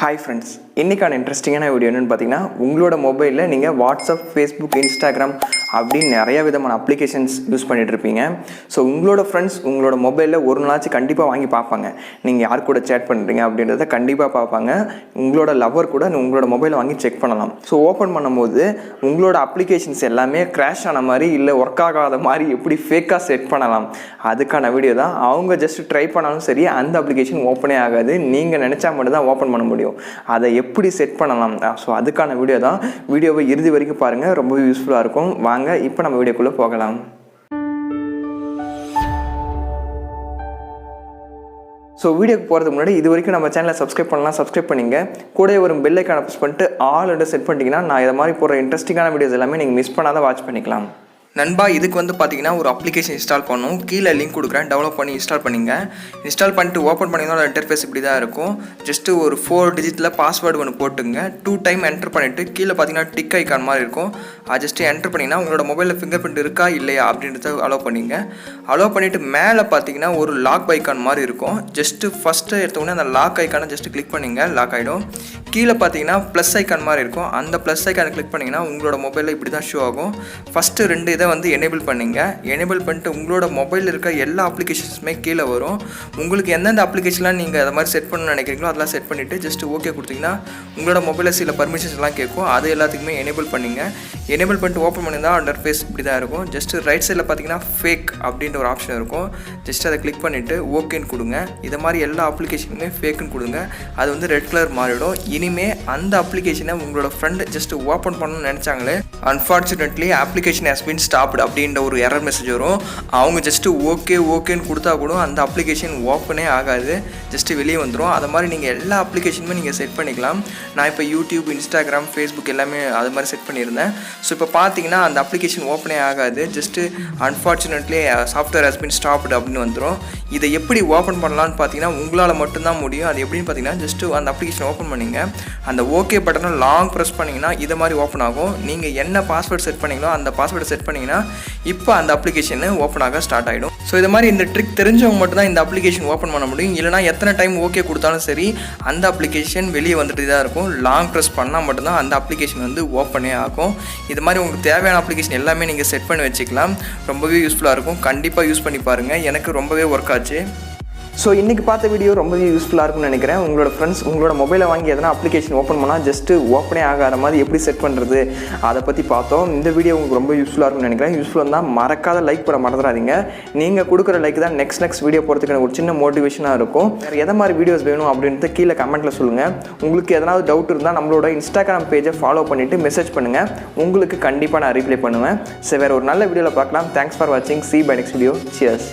Hi friends, இன்னைக்கான இன்ட்ரெஸ்டிங்கான video என்னன்னு பார்த்தீங்கன்னா உங்களோட மொபைலில் நீங்கள் வாட்ஸ்அப், ஃபேஸ்புக், இன்ஸ்டாகிராம் அப்படின்னு நிறைய விதமான அப்ளிகேஷன்ஸ் யூஸ் பண்ணிட்டு இருப்பீங்க. ஸோ உங்களோட ஃப்ரெண்ட்ஸ் உங்களோட மொபைலில் ஒரு நாளாச்சும் கண்டிப்பாக வாங்கி பார்ப்பாங்க. நீங்கள் யார் கூட சேட் பண்ணுறீங்க அப்படின்றத கண்டிப்பாக பார்ப்பாங்க. உங்களோட லவர் கூட உங்களோட மொபைலை வாங்கி செக் பண்ணலாம். ஸோ ஓப்பன் பண்ணும்போது உங்களோட அப்ளிகேஷன்ஸ் எல்லாமே கிராஷ் ஆன மாதிரி இல்லை ஒர்க் ஆகாத மாதிரி எப்படி ஃபேக்காக செட் பண்ணலாம் அதுக்கான வீடியோ தான். அவங்க ஜஸ்ட் ட்ரை பண்ணாலும் சரி அந்த அப்ளிகேஷன் ஓப்பனே ஆகாது. நீங்கள் நினச்சா மட்டும் தான் ஓப்பன் பண்ண முடியும். அதை எப்படி செட் பண்ணலாம், ஸோ அதுக்கான வீடியோ தான். வீடியோவை இறுதி வரைக்கும் பாருங்கள், ரொம்ப யூஸ்ஃபுல்லாக இருக்கும். வாங்க இப்போ நம்ம வீடியோக்குள்ளே போகலாம். ஸோ வீடியோக்கு போகிறதுக்கு முன்னாடி இது வரைக்கும் நம்ம சேனலை சப்ஸ்கிரைப் பண்ணலாம், சப்ஸ்கிரைப் பண்ணிங்க. கூட ஒரு பெல் ஐக்கானை ப்ரெஸ் பண்ணிட்டு ஆல் செட் பண்ணிட்டீங்கன்னா நான் இதை மாதிரி போகிற இன்ட்ரெஸ்டிங்கான வீடியோஸ் எல்லாமே நீங்கள் மிஸ் பண்ணாத வாட்ச் பண்ணிக்கலாம். நண்பா, இதுக்கு பார்த்தீங்கன்னா ஒரு அப்ளிகேஷன் இன்ஸ்டால் பண்ணணும். கீழே லிங்க் கொடுக்குறேன், டெவலப் பண்ணி இன்ஸ்டால் பண்ணிங்க. இன்ஸ்டால் பண்ணிட்டு ஓப்பன் பண்ணிங்கன்னா இன்டர்ஃபேஸ் இப்படி தான் இருக்கும். ஜஸ்ட்டு ஒரு 4 டிஜிட்டில் பாஸ்வேர்டு ஒன்று போட்டுங்க. 2 டைம் என்டர் பண்ணிவிட்டு கீழே பார்த்தீங்கன்னா டிக் ஐக்கான் மாதிரி இருக்கும். அது ஜஸ்ட்டு என்டர் பண்ணிங்கன்னா உங்களோட மொபைலில் ஃபிங்கர் பிரிண்ட் இருக்கா இல்லையா அப்படின்றத அலோவ் பண்ணிங்க. அலோவ் பண்ணிவிட்டு மேலே பார்த்தீங்கன்னா ஒரு லாக் ஐக்கான் மாதிரி இருக்கும். ஜஸ்ட்டு ஃபஸ்ட்டு எடுத்தோடனே அந்த லாக் ஐக்கானை ஜஸ்ட்டு கிளிக் பண்ணிங்க, லாக் ஆகிடும். கீழே பார்த்தீங்கன்னா ப்ளஸ் ஐக்கான் மாதிரி இருக்கும். அந்த ப்ளஸ் ஐக்கானை கிளிக் பண்ணிங்கன்னா உங்களோட மொபைலில் இப்படி தான் ஷோ ஆகும். ஃபஸ்ட்டு 2 இதை எனேபிள் பண்ணிங்க. எனேபிள் பண்ணிட்டு உங்களோட மொபைலில் இருக்க எல்லா அப்ளிகேஷன்ஸுமே கீழே வரும். உங்களுக்கு எந்தெந்த அப்ளிகேஷன்லாம் நீங்கள் அதை மாதிரி செட் பண்ணணும்னு நினைக்கிறீங்களோ அதெல்லாம் செட் பண்ணிவிட்டு ஜஸ்ட்டு ஓகே கொடுத்தீங்கன்னா உங்களோட மொபைலில் சில பர்மிஷன்ஸ் எல்லாம் கேட்கும். அது எல்லாத்துக்குமே எனேபிள் பண்ணிங்க. எனேபிள் பண்ணிட்டு ஓப்பன் பண்ணியிருந்தால் இன்டர்ஃபேஸ் இப்படி தான் இருக்கும். ஜஸ்ட்டு ரைட் சைடில் பார்த்தீங்கன்னா ஃபேக் அப்படின்ற ஒரு ஆப்ஷன் இருக்கும். ஜஸ்ட் அதை கிளிக் பண்ணிவிட்டு ஓகேன்னு கொடுங்க. இதை மாதிரி எல்லா அப்ளிகேஷனுமே ஃபேக்குன்னு கொடுங்க. அது ரெட் கலர் மாறிடும். இனிமே அந்த அப்ளிகேஷனை உங்களோட ஃப்ரெண்டு ஜஸ்ட் ஓப்பன் பண்ணணும்னு நினச்சாங்களே, unfortunately application has been stopped அப்படின்ற ஒரு எரர் மெசேஜ் வரும். அவங்க ஜஸ்ட்டு ஓகேன்னு கொடுத்தா கூட அந்த அப்ளிகேஷன் ஓப்பனே ஆகாது, ஜஸ்ட்டு வெளியே வந்துடும். அது மாதிரி நீங்கள் எல்லா அப்ளிகேஷனுமே நீங்கள் செட் பண்ணிக்கலாம். நான் இப்போ யூடியூப், இன்ஸ்டாகிராம், ஃபேஸ்புக் எல்லாமே அது மாதிரி செட் பண்ணியிருந்தேன். ஸோ இப்போ பார்த்தீங்கன்னா அந்த அப்ளிகேஷன் ஓப்பனே ஆகாது. Just unfortunately software has been stopped அப்படின்னு வந்துடும். இதை எப்படி ஓப்பன் பண்ணலான்னு பார்த்தீங்கன்னா உங்களால் மட்டும்தான் முடியும். அது எப்படின்னு பார்த்தீங்கன்னா ஜஸ்ட்டு அந்த அப்ளிகேஷன் ஓப்பன் பண்ணிங்க. அந்த ஓகே பட்டனை லாங் ப்ரெஸ் பண்ணிங்கன்னா இதை மாதிரி ஓப்பன் ஆகும். நீங்கள் என்ன பாஸ்வேர்டு செட் பண்ணிங்களோ அந்த பாஸ்வேர்டை செட் பண்ணிங்கன்னா இப்போ அந்த அப்ளிகேஷன் ஓப்பன் ஆக ஸ்டார்ட் ஆகிடும். ஸோ இது மாதிரி இந்த ட்ரிக் தெரிஞ்சவங்க மட்டும் தான் இந்த அப்ளிகேஷன் ஓப்பன் பண்ண முடியும். இல்லைனா எத்தனை டைம் ஓகே கொடுத்தாலும் சரி அந்த அப்ளிகேஷன் வெளியே வந்துட்டு தான் இருக்கும். லாங் ப்ரெஸ் பண்ணால் மட்டும்தான் அந்த அப்ளிகேஷன் ஓப்பனே ஆகும். இது மாதிரி உங்களுக்கு தேவையான அப்ளிகேஷன் எல்லாமே நீங்கள் செட் பண்ணி வச்சுக்கலாம். ரொம்பவே யூஸ்ஃபுல்லாக இருக்கும். கண்டிப்பாக யூஸ் பண்ணி பாருங்கள். எனக்கு ரொம்பவே ஒர்க் ஆச்சு. ஸோ இன்றைக்கி பார்த்த வீடியோ ரொம்பவே யூஸ்ஃபுல்லாக இருக்கும்னு நினைக்கிறேன். உங்களோட ஃப்ரெண்ட்ஸ் உங்களோட மொபைலை வாங்கி எதனா அப்ளிகேஷன் ஓப்பன் பண்ணால் ஜஸ்ட்டு ஓப்பனே ஆகாத மாதிரி எப்படி செட் பண்ணுறது அதை பற்றி பார்த்தோம். இந்த வீடியோ உங்களுக்கு ரொம்ப யூஸ்ஃபுல்லாக இருக்கும்னு நினைக்கிறேன். யூஸ்ஃபுல்லாக இருந்தால் மறக்காத லைக் பண்ண மறந்துடாதீங்க. நீங்கள் கொடுக்குற லைக் தான் நெக்ஸ்ட் வீடியோ போகிறதுக்கு எனக்கு ஒரு சின்ன மோட்டிவேஷனாக இருக்கும். வேறு எதை மாதிரி வீடியோஸ் வேணும் அப்படின்ட்டு கீழே கமெண்ட்டில் சொல்லுங்கள். உங்களுக்கு எதனாவது டவுட் இருந்தால் நம்மளோட இன்ஸ்டாகிராம் பேஜை ஃபாலோ பண்ணிவிட்டு மெசேஜ் பண்ணுங்கள். உங்களுக்கு கண்டிப்பாக நான் ரிப்ளை பண்ணுவேன். சரி, வேறு ஒரு நல்ல வீடியோவில் பார்க்கலாம். தேங்க்ஸ் ஃபார் வாட்சிங். See you by next video. Cheers.